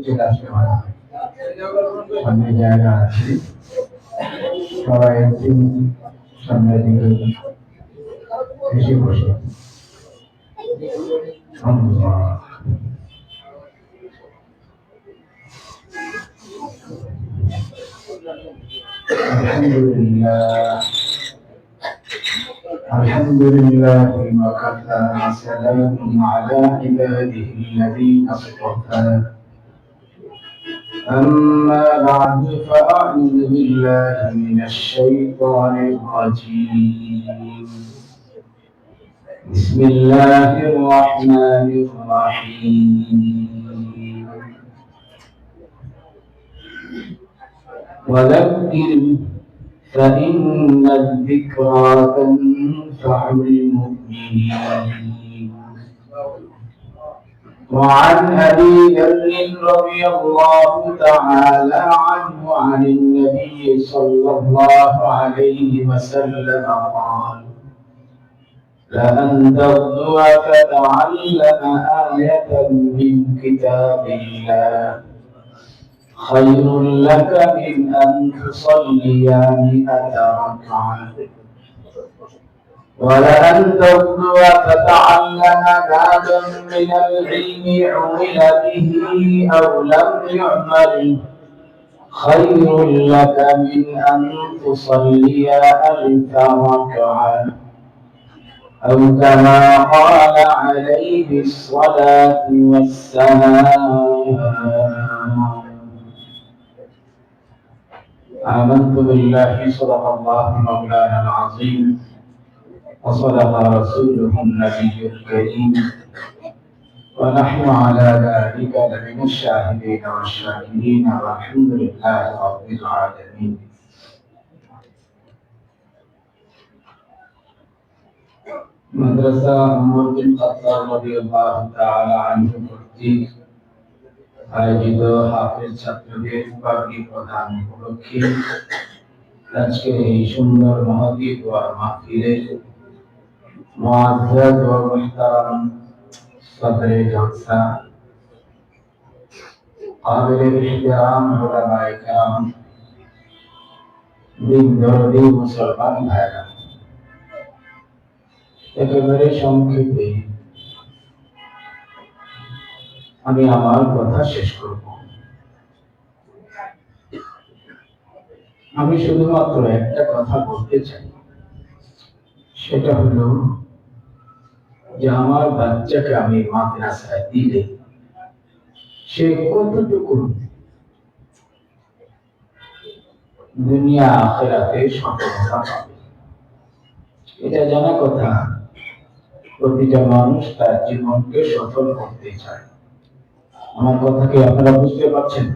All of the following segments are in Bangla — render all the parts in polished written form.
চলে আসতে পারে সামনে জায়গা আছে সবাই একটু সামনের দিকে এসে বসে আলহামদুলিল্লাহ الحمد لله وكفى وسلام على عباده الذين اصطفى أما بعد فأعوذ بالله من الشيطان الرجيم بسم الله الرحمن الرحيم وذكر فإن الذكرى تنفع المؤمنين وعن أبي ذر رضي الله تعالى عنه عن النبي صلى الله عليه وسلم قال لأن تغدو فتعلم آية من كتاب الله خير لك من أن تصلي 100 ركعة ولأن تغدو فتعلم بابا من العلم عمل به أو لم يعمل خير لك من أن تصلي 1000 ركعة أو كما قال عليه الصلاة والسلام آمنت بالله صدق الله مولانا العظيم وصدق رسوله النبي الكريم ونحن على ذلك لمن الشاهدين والشاكرين والحمد لله رب العالمين مدرسة عمر بن الخطاب رضي الله تعالى عنه কর্তৃক আয়োজিত হাফেজ ছাত্রদের পাগড়ি প্রদান উপলক্ষে আজকে এই সুন্দর মহতী দোয়ার মাহফিলে মুআজ্জাজ ওয়া মুহতারাম সদরে জলসা কাবিলে ইহতিরাম উলামায়ে কেরাম দিন দরদি মুসলমান ভাইরা একেবারে সংক্ষেপে আমি আমার কথা শেষ করব। আমি শুধুমাত্র একটা কথা বলতে চাই, সেটা হলো যে আমার বাচ্চাকে আমি মাদ্রাসায় দিলে সে কতটুকু দুনিয়া আখিরাতে সফলতা পাবে। এটা জানা কথা, প্রতিটা মানুষ তার জীবনকে সফল করতে চায়। আমার কথা কি আপনারা বুঝতে পারছেন?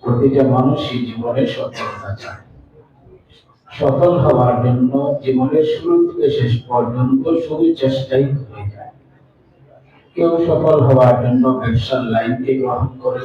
প্রতিটা মানুষই জীবনে সফলতা চায়। সফল হওয়ার জন্য জীবনের শুরু থেকে শেষ পর্যন্ত শুধু চেষ্টাই করে যায়। কেউ সফল হওয়ার জন্য ব্যবসার লাইনকে গ্রহণ করে,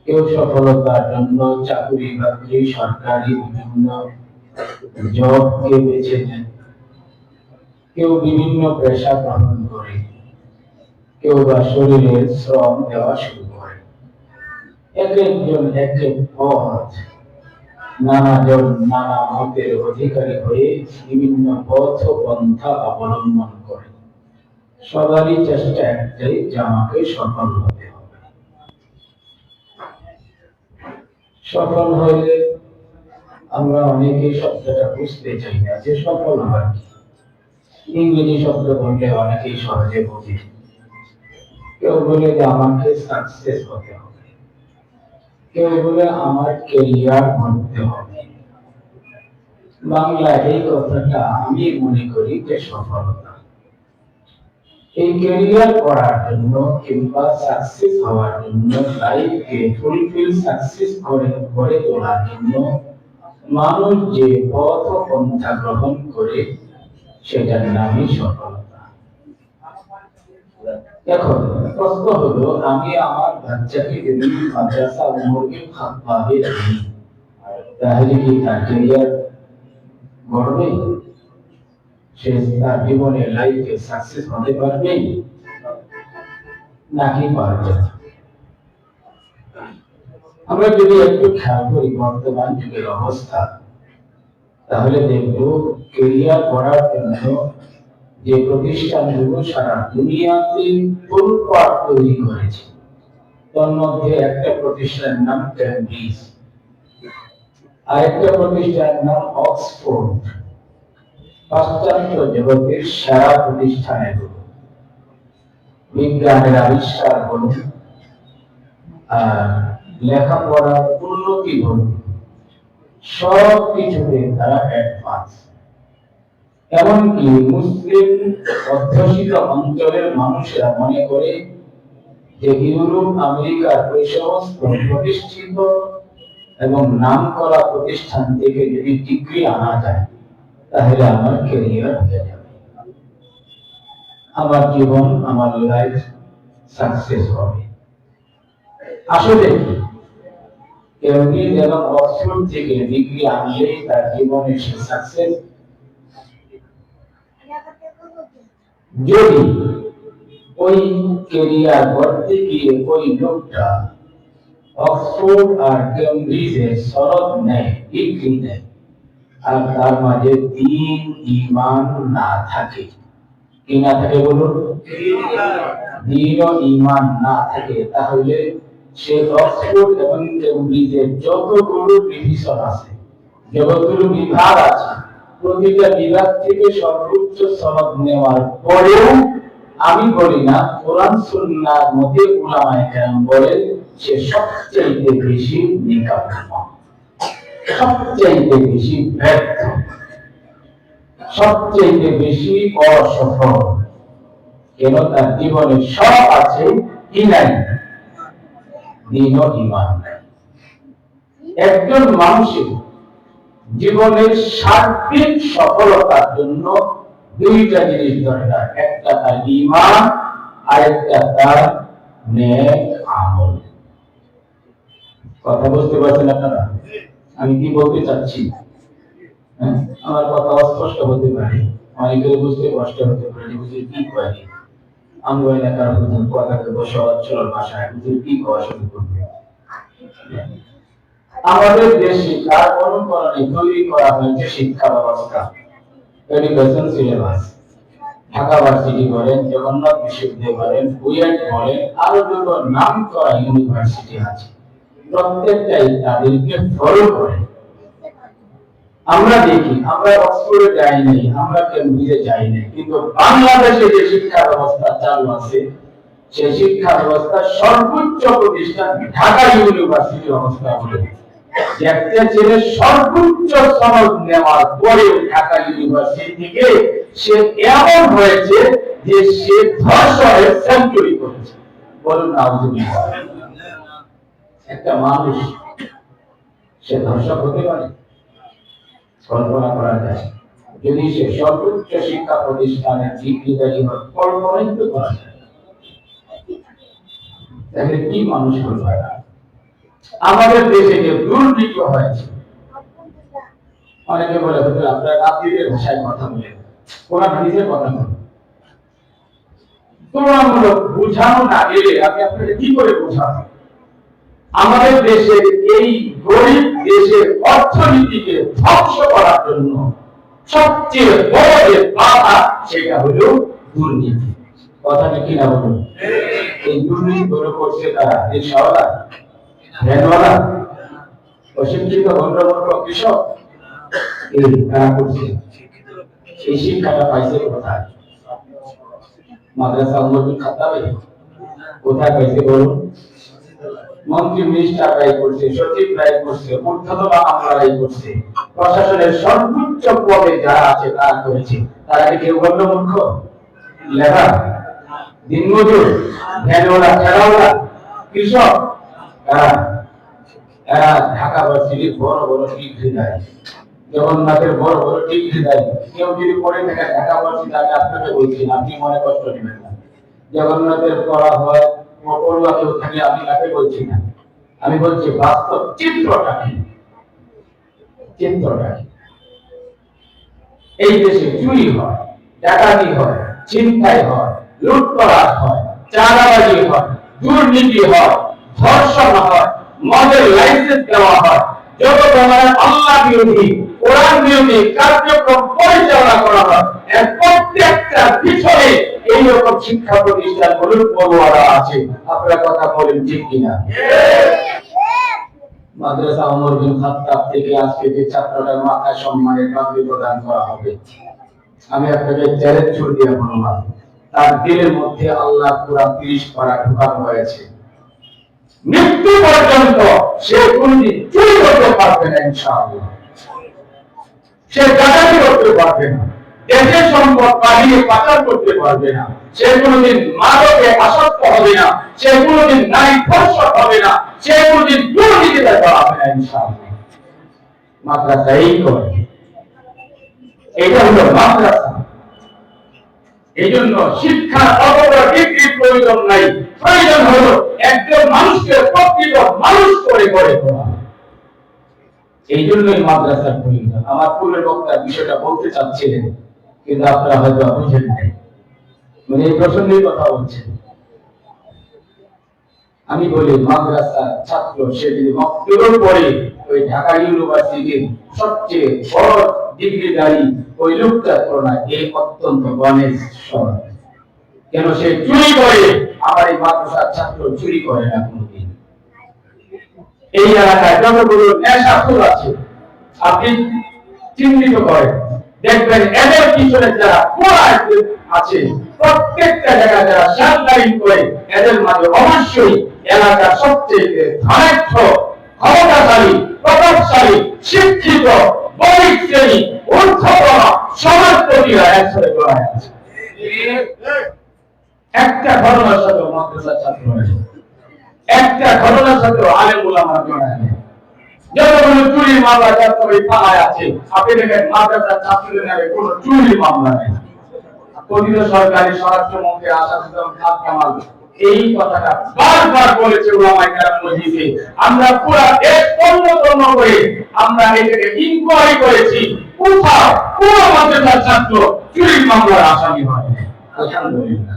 কেউ সফলতার জন্য চাকরি বাকরি সরকারি বিভিন্ন জবকে বেছে নেন, কেউ বিভিন্ন পেশা গ্রহণ করে, কেউ বা শরীরের শ্রম দেওয়া শুরু করে। এক একজন এক এক পথ, নানাজন নানা মতের অধিকারী হয়ে বিভিন্ন পথ ও পন্থা অবলম্বন করে। সবারই চেষ্টা একটাই যে আমাকে সফল হতে হবে। সফল হলে আমরা অনেকে শব্দটা বুঝতে চাই না যে সফল হওয়ার কি। ইংরেজি শব্দ বললে অনেকেই সহজে বুঝে। কেউ বলে যে আমাকে সাকসেস হতে হবে, কেউ বলে আমার ক্যারিয়ার করতে হবে। বাংলা এই কথাটা আমি মনে করি যে সফলতা। এই ক্যারিয়ার করার জন্য কিংবা সাকসেস হওয়ার জন্য, লাইফকে ফুলফিল সাকসেস করে তোলার জন্য মানুষ যে পথ পন্থা গ্রহণ করে সেটার নামই সফলতা। এখন প্রশ্ন হলো, আমি আমার বাচ্চাকে যদি মাদ্রাসা উমর বিন খাত্তাবে দিই, তাহলে কি তার ক্যারিয়ার গড়বে? সে তার জীবনে লাইফে সাকসেস হতে পারবে নাকি পারবে না? আমরা যদি একটু খেয়াল করি বর্তমান যুগের অবস্থা, তাহলে দেখব কেরিয়ার করার জন্য যে প্রতিষ্ঠানগুলো সারা দুনিয়াতে তোলপাড় তৈরি করেছে, তার মধ্যে একটা প্রতিষ্ঠানের নাম ক্যামব্রিজ, আরেকটা প্রতিষ্ঠানের নাম অক্সফোর্ড। পাশ্চাত্য জগতের সেরা প্রতিষ্ঠান এগুলো। বিজ্ঞানের আবিষ্কার বলুন আর লেখাপড়ার উন্নতি বলুন, সব কিছুতে তারা অ্যাডভান্স। এমনকি মুসলিম অধ্যুষিত অঞ্চলের মানুষেরা মনে করে যে ইউরোপ আমেরিকার ওই সমস্ত প্রতিষ্ঠিত এবং নামকরা প্রতিষ্ঠান থেকে যদি ডিগ্রি আনা যায়, তাহলে আমার ক্যারিয়ার হয়ে যাবে, আমার জীবন, আমার লাইফ সাকসেস হবে। আসলে কি কেমব্রিজ এবং অক্সফোর্ড থেকে ডিগ্রি আনলেই তার জীবনে সে সাকসেস? যদি ওই ক্যারিয়ার করতে গিয়ে ওই লোকটা অক্সফোর্ড আর কেমব্রিজের সনদ নেয়, ডিগ্রি নেয়, আর তার মাঝে দ্বীন ঈমান না থাকে, কি না থাকে বলুন, দ্বীন ও ঈমান না থাকে, তাহলে সে অক্সফোর্ড এবং কেমব্রিজের যতগুলো ডিভিশন আছে, যতগুলো বিভাগ আছে, প্রতিটা বিভাগ থেকে সর্বোচ্চ সনদ নেওয়ার পরেও আমি বলি না, কোরআন সুন্নাহর মধ্যে উলামায়ে কেরাম বলেন সে সবচেয়ে বেশি নিকাম্ম, সবচেয়ে বেশি ব্যর্থ, সবচেয়ে বেশি অসফল। কেন? তার জীবনে সব আছে, কি নাই? দ্বীন ও ঈমান নাই। একজন মানুষের জীবনের সার্বিক সফলতার জন্য দুইটা জিনিস দরকার, একটা তার ঈমান আর একটা তার নেক আমল। কথা বুঝতে পারছেন আপনারা আমি কি বলতে চাচ্ছি? আমার কথা অস্পষ্ট হতে পারে, অনেকের বুঝতে কষ্ট হতে পারে, বুঝতে কি কয় আমরা এলাকার বুঝুন কথাকে সহজ সরল ভাষায় বুঝে কি কওয়া শুরু করবে। আমাদের দেশে তার অনুকরণে তৈরি করা হয়েছে শিক্ষা ব্যবস্থা, এডুকেশন সিলেবাস। ঢাকা ভার্সিটি বলেন, জগন্নাথ বিশ্ববিদ্যালয় বলেন, বুয়েট বলেন, আরো যত নাম করা ইউনিভার্সিটি আছে, প্রত্যেকটাই তাদেরকে ফলো করে। আমরা দেখি, আমরা অক্সফোর্ডে যাই নাই, আমরা কেমব্রিজে যাই নাই, কিন্তু বাংলাদেশে যে শিক্ষা ব্যবস্থা চালু আছে, সেই শিক্ষা ব্যবস্থা সর্বোচ্চ প্রতিষ্ঠান ঢাকা ইউনিভার্সিটির অবস্থা বলে একটা ছেলে সর্বোচ্চ সনদ নেওয়ার পরেও ঢাকা ইউনিভার্সিটি থেকে সে এমন হয়েছে যে সে ধর্ষণের সেঞ্চুরি করেছে। বলুন আলহামদুলিল্লাহ। একটা মানুষ সে ধর্ষক হতে পারে? কল্পনা করা যায়। যদি সে সর্বোচ্চ শিক্ষা প্রতিষ্ঠানের ডিগ্রিধারী হয়, কল্পনাই তো করা যায়। তাহলে কি মানুষ করবে? আমাদের দেশে যে দুর্নীতি হয়েছে, অনেকে বলে হয়তো আপনারা রাজনীতির ভাষায় কথা বলেন, কোরআন হাদিসের কথা বলেন, তুলনামূলক বুঝানো না গেলে আমি আপনাকে কি করে বুঝাবো? আমাদের দেশের এই গরিব দেশের অর্থনীতিকে ধ্বংস করার জন্য সবচেয়ে বড় যে বাধা, সেটা হলো দুর্নীতি। কথাটা কি না বলুন? এই দুর্নীতি করে করছে তারা রিকশাওয়ালা, ভ্যানওয়ালা, অশিক্ষিত গণ্যমান্য কৃষক, এই কারা করছে। এই শিক্ষাটা পাইছে কোথায়? মাদ্রাসা উম্মতুল খাতাবে কোথায় পাইছে বলুন? মন্ত্রী মিনিস্টার রায় করছে, সচিব রায় করছে, ঊর্ধ্বতন আমলা রায় করছে, প্রশাসনের সর্বোচ্চ পদে যারা আছে তারা করেছে। তারা কি কেউ গণ্যমূর্খ? লেখা দিনমজুর, ভ্যানওয়ালা, ঠেলাওয়ালা, কৃষক, এরা ঢাকা ভার্সিটির বড় বড় ডিগ্রি দেয়, জগন্নাথের বড় বড় ডিগ্রি দেয়। কেউ যদি পড়ে থাকে ঢাকা ভার্সিটি, আমি আপনাকে বলছি না, আপনি মনে কষ্ট নেবেন না। জগন্নাথের পড়া হয়, পড়ুয়া কেউ থাকে, আমি তাকে বলছি না, আমি বলছি বাস্তব চিত্রটা কি। চিত্রটা কি? এই দেশে চুরি হয়, ডাকাতি হয়, ছিনতাই হয়, লুটতরাজ হয়, চাঁদাবাজি হয়, দুর্নীতি হয়, ধর্ষণ হয়, মদের লাইসেন্স দেওয়া হয়, যত ধরনের আল্লাহ বিরোধী কোরআন বিরোধী কার্যক্রম পরিচালনা করা হয়, এর প্রত্যেকটা পিছনে এইরকম শিক্ষা প্রতিষ্ঠানগুলোর পড়ুয়ারা আছে। আপনারা কথা বলেন ঠিক কিনা? মাদ্রাসা ওমর বিন খাত্তাব থেকে আজকে যে ছাত্রটার মাথা সম্মানের পাগড়ি প্রদান করা হবে, আমি আপনাকে চ্যালেঞ্জ ছুড়ে দিয়ে বললাম, তার দিলের মধ্যে আল্লাহ কোরআন 30 পারা ঢোকানো হয়েছে। মৃত্যু পর্যন্ত সে কোনদিন চুরি করতে পারবে না ইনশাআল্লাহ, সে ডাকাতি করতে পারবে না, দেশের সম্পদ বাড়িয়ে পাচার করতে পারবে না, সে কোনদিন মাদকে আসক্ত হবে না, সে কোনদিন নারী ধর্ষক হবে না, সে কোনদিন দুর্নীতিতে জড়াবে না ইনশাআল্লাহ। মাদ্রাসা এই করে, এটা হলো মাদ্রাসা। এই জন্য শিক্ষা অথবা ডিগ্রির প্রয়োজন নাই, প্রয়োজন হলো একজন মানুষকে প্রকৃত মানুষ করে গড়ে তোলা। এই জন্যই মাদ্রাসার প্রয়োজন। আমার পূর্বের বক্তা বিষয়টা বলতে চাচ্ছিলেন, কিন্তু আপনারা হয়তো বুঝেন নাই, মানে এই প্রসঙ্গেই কথা বলছেন। আমি বলি মাদ্রাসার ছাত্র সে যদি মক্তবের পরে ওই ঢাকা ইউনিভার্সিটির সবচেয়ে বড় ডিগ্রিধারী ওই লোকটা তুলনায় এই অত্যন্ত গণেশ সরল। কেন সে চুরি করে? আমার এই মাদ্রাসার ছাত্র চুরি করে না কোনদিন। এই এলাকায় যতগুলো নেশাখোর আছে আপনি চিহ্নিত করেন, দেখবেন এদের পিছনে যারা আছে প্রত্যেকটা জায়গায় যারা সাংবাদিক করে, এদের মাঝে অবশ্যই এলাকার সবচেয়ে ধনাঢ্য, ক্ষমতাশালী, প্রভাবশালী, শিক্ষিত, বণিক শ্রেণী, ঊর্ধ্বতন সমাজপতিরা একসাথে করা আছে। একটা ঘটনার সাথে মাদ্রাসার ছাত্র আছে, একটা ঘটনার সাথে আলেম উলামা জড়ায়। যতগুলো চুরির মামলা ছাত্র এই থানায় আছে, আপনি দেখেন মাদ্রাসার ছাত্রদের নামে কোনো চুরির মামলা নেই। কথিত সরকারি স্বরাষ্ট্রমন্ত্রী আসাদুজ্জামান খান কামাল এই কথাটা বারবার বলেছে উলামায়ে কেরাম মজলিসে। আমরা পুরো দেশ পণ্যতন্ন করে আমরা এটাকে ইনকোয়ারি করেছি, কোথাও পুরো মাদ্রাসার ছাত্র চুরির মামলার আসামি হয়। আলহামদুলিল্লাহ,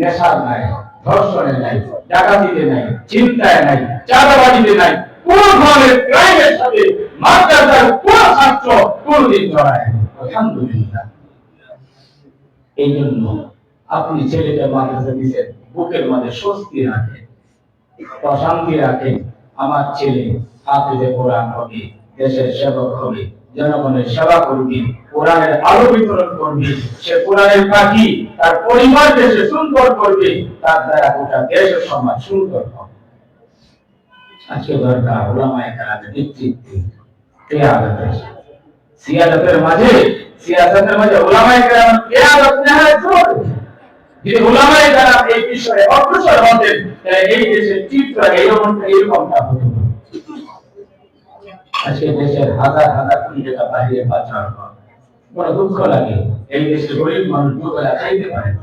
নেশার নাই, ধর্ষণে নাই, ডাকাতিতে নাই, চিন্তায় নাই, চাঁদাবাজিতে নাই, কোন ধরনের ক্রাইমের সাথে মাদ্রাসার কোন ছাত্র কোনদিন জড়ায়। আলহামদুলিল্লাহ। এই জন্য আপনি ছেলেটা মাদ্রাসা দিচ্ছেন, বুকের মাঝে স্বস্তি রাখে, প্রশান্তি রাখে। আমার ছেলে হাফিজে কোরআন হবে, দেশের সেবক হবে, জনগণের সেবা করবি, কোরআনের আলো বিতরণ করবি, সে কোরআনের পাখি, তার পরিবার দেশে সুন্দর করবে, তার দ্বারা গোটা দেশের সমাজ সুন্দর হবে। আজকে দরকার উলামায়ে কেরামের নেতৃত্বে কিয়াদতের, সিয়াদতের মাঝে, সিয়াসতের মাঝে উলামায়ে কেরামের কিয়াদত নেহায়ত জরুরি। যদি উলামায়ে কেরাম এই বিষয়ে অগ্রসর হতেন, তাহলে এই দেশের চিত্র এরকমটা হতো। আজকে দেশের হাজার হাজার কোটি টাকা বাইরে পাচার হয়, বড় দুঃখ লাগে। এই দেশের গরিব মানুষ দুবেলা খাইতে পারে না।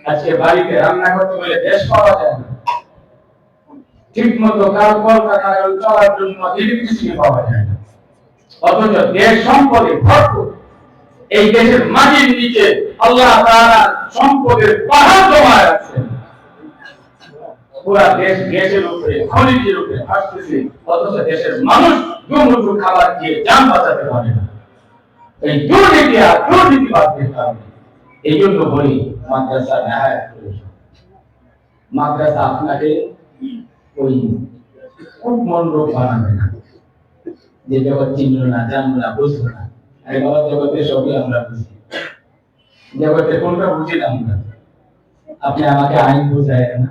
আজকে বাড়িতে রান্না করতে গেলে দেশ পাওয়া যায় না, ঠিক মতো কলকাতায় চলার জন্য ইলেকট্রিসিটি পাওয়া যায় না, অথচ দেশ সম্পদে ভরপুর। এই দেশের মাটির নিচে আল্লাহ তাআলা সম্পদের পাহাড় জমা রাখছেন। পুরা দেশ গ্যাসের উপরে, খনিজের উপরে ভাসতেছে, অথচ দেশের মানুষ দুমুঠো খাবার খেয়ে জান বাঁচাতে পারে না। এই দুর্নীতি আর দুর্নীতিবাদদের কারণে। এই জন্য বলি মাদ্রাসা নেহায়ত প্রয়োজন। মাদ্রাসা আপনাকে ওই খুব মনোরোগ বানাবে না, যে জগৎ চিনল না, জানল না, বুঝলো না। এই বাবা জগতে সবই আমরা বুঝি, জগতে কোনটা বুঝি না আমরা। আপনি আমাকে আইন বুঝায় না,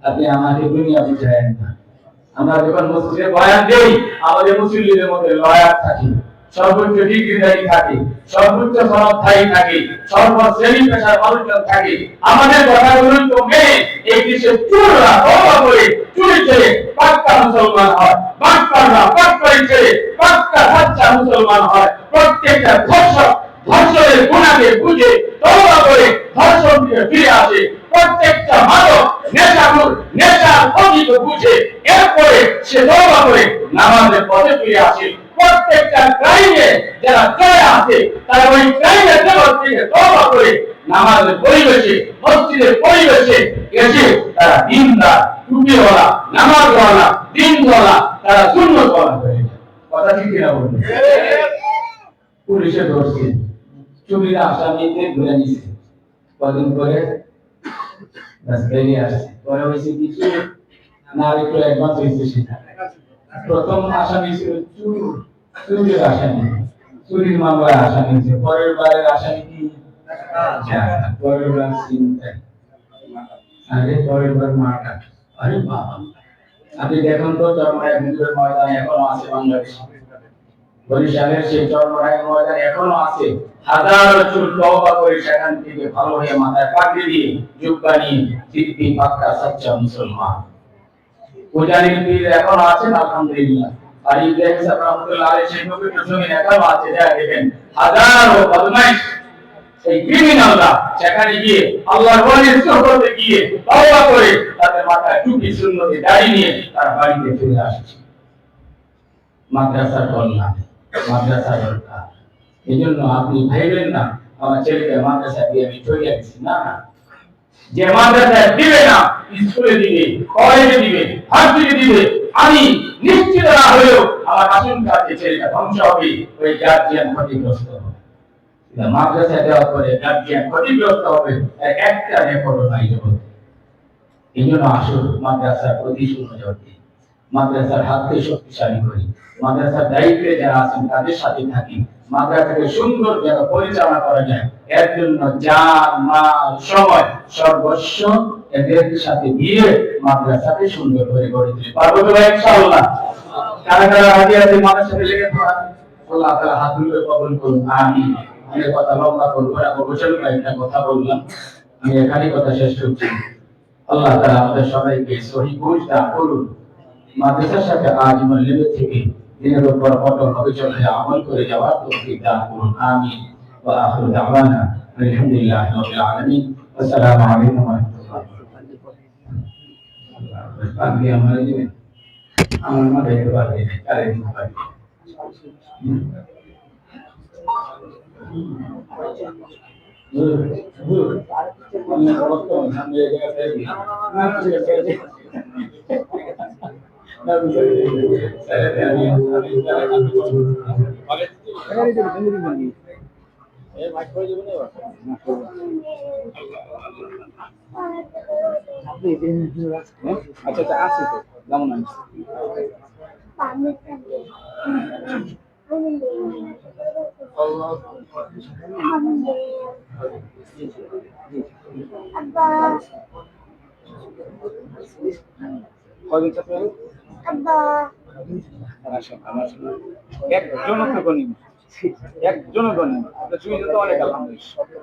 আপনি আমাকে দুনিয়া বুঝায় না। আমরা যখন মসজিদে বয়ান দেই, আমাদের মুসল্লিদের মধ্যে লয়ার থাকে, সর্বোচ্চ ডিগ্রিধারী থাকে, সর্বোচ্চ সনদধারী থাকে, সর্বশ্রেণী পেশার মানুষজন থাকে। আমাদের কথাগুলো তো মেনে এই দেশের চোররা তওবা করে চুরি ছেড়ে পাক্কা মুসলমান হয়, বাটপাররা বাটপারি ছেড়ে পাক্কা সাচ্চা মুসলমান হয়। প্রত্যেকটা ধর্ষক ধর্ষণের গুণাকে বুঝে তওবা করে ধর্ষণ থেকে ফিরে আসে। প্রত্যেকটা মাদক নেশাখোর নেশার ক্ষতিকে বুঝে এরপরে সে তওবা করে নামাজের পথে ফিরে আসে। প্রত্যেকটা ক্রাইমে যারা জড়িয়ে আছে তারা ওই ক্রাইমের জগৎ থেকে তওবা করে নামাজের পরিবেশে, মসজিদের পরিবেশে এসে তারা দিনদার, টুপিওয়ালা, নামাজওয়ালা, দিনওয়ালা তারা সুন্নতওয়ালা হয়ে যায়। কথা ঠিক কিনা বলুন? পুলিশে ধরছে, চুরির আসামিকে ধরে নিছে, কদিন পরে বেরিয়ে আসছে। পরে হয়েছে কিছু না, একটু অ্যাডভান্স হয়েছে সেটা। প্রথম আসামি ছিল চুরির আসামি, চুরির মামলায় আসামি ছিল। পরের বারের আসামি কি? পরের বার চিন্তায়, আরে পরের বার মাটা। আরে বাবা, আপনি দেখুন তো চরমায় হিন্দুদের ময়দান এখনো আছে বাংলাদেশে। বরিশালের সেই চরমায় ময়দান এখনো আছে। হাজারো চুর তওবা করে সেখান থেকে ভালো হয়ে মাথায় পাগড়ি দিয়ে জুব্বা নিয়ে দিব্যি পাক্কা সচ্চা মুসলমান পূজারীর পীর এখনো আছেন আলহামদুলিল্লাহ। আর ইব্রাহিম সাহেব রহমতুল্লাহ আলাইহি সেই পবিত্র জমিন এখনো আছে। যা দেখেন হাজারো বদমাইশ সেই ক্রিমিনালরা সেখানে গিয়ে আল্লাহর ওয়ালির সোহবতে গিয়ে তওবা করে তাদের মাথায় টুপি সুন্নতে দাড়ি নিয়ে তার বাড়িতে ফিরে আসছে। মাদ্রাসার কল্যাণ, মাদ্রাসা দরকার। এই জন্য আপনি ভাইবেন না আমার ছেলেকে মাদ্রাসা দিয়ে আমি চলে গেছি, না না। যে মাদ্রাসা দিবে না, স্কুলে দিবে, কলেজে দিবে, ভার্সিটি দিবে, আমি নিশ্চিত না হলেও আমার আশঙ্কা আছে ছেলেটা ধ্বংস হবে, ওই গার্জিয়ান ক্ষতিগ্রস্ত হবে। মাদ্রাসা দেওয়ার পরে গার্জিয়ান ক্ষতিগ্রস্ত হবে, একটা রেকর্ড নাই জগতে। এই জন্য আসুন মাদ্রাসার প্রতি সুনজর দিই, মাদ্রাসার হাতকে শক্তিশালী করি, মাদ্রাসার দায়িত্বে যারা আছেন তাদের সাথে থাকি, মাদ্রাসাকে সুন্দর যেন পরিচালনা করা যায় এর জন্য জান মাল সময় সর্বস্ব এদের সাথে দিয়ে মাদ্রাসাকে সুন্দর করে গড়ে তুলি। পারবো তো ইনশাআল্লাহ? কারা কারা রাজি আছে মাদ্রাসাতে লেগে থাকা? আল্লাহ তাআলা হাত তুলে কবুল করুন, আমিন। আমি কথা লম্বা করবো না, অবশ্যই একটা কথা বললাম, আমি এখানেই কথা শেষ করছি। আল্লাহ তাআলা আমাদের সবাইকে সহিহ বুঝ দান করুন। মাদ্রাসার সাথে আজীবন লেগে থেকে দিনের উপর অটল অবিচল হয়ে আমল করে যাওয়ার তৌফিক দান করুন, আমিন। ওয়া আখিরু দাওয়ানা আলহামদুলিল্লাহি রাব্বিল আলামিন। আসসালামু আলাইকুম ওয়া রাহমাতুল্লাহ। আপনি আমার দিবেন, আমার মাথায় একটু বাড়িয়ে দেন, আরে ভাই আচ্ছা আছে তো যেমন আছে একজনও তো গণিম, একজনও গণিম, আপনার সুবিধা তো অনেক আলহামদুলিল্লাহ।